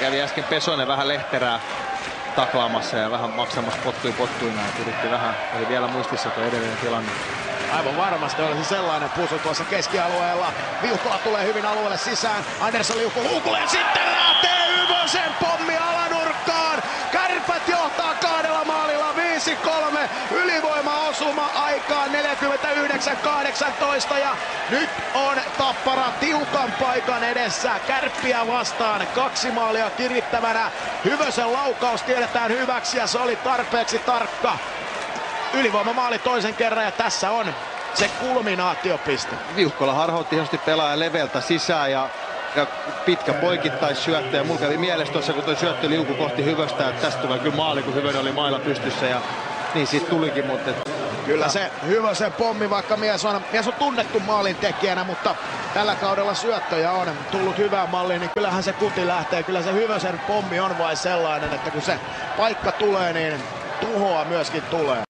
kävi äsken Pesonen vähän Lehterää taklaamassa ja vähän maksamassa pottuina ja yritti vähän, oli vielä muistissa tuo edellinen tilanne. Aivan varmasti olisi sellainen pusu tuossa keskialueella. Viuhkola tulee hyvin alueelle sisään. Andersson liukuu luukulle ja sitten lähtee Hyvösen pommi alanurkkaan. Kärpät johtaa 2 maalilla 5-3. Ylivoimaosuma aikaan 49-18 ja nyt on Tappara tiukan paikan edessä. Kärppiä vastaan 2 maalia kirittävänä. Hyvösen laukaus tiedetään hyväksi ja se oli tarpeeksi tarkka. Ylivoimamaali toisen kerran ja tässä on se kulminaatiopiste. Viuhkola harhautti hienosti pelaaja leveltä sisään ja pitkä poikittaisyöttö ja mulla kävi mielessä tuossa kun toi syöttö liuku kohti Hyvöstä, että tästä tulee kyllä maali kun Hyvönen oli mailla pystyssä ja niin siitä tulikin, mutta kyllä se Hyvösen pommi, vaikka mies on tunnettu maalintekijänä, mutta tällä kaudella syöttöjä on tullut hyvään malliin, niin kyllähän se kuti lähtee. Kyllä se Hyvösen pommi on vain sellainen, että kun se paikka tulee, niin tuhoa myöskin tulee.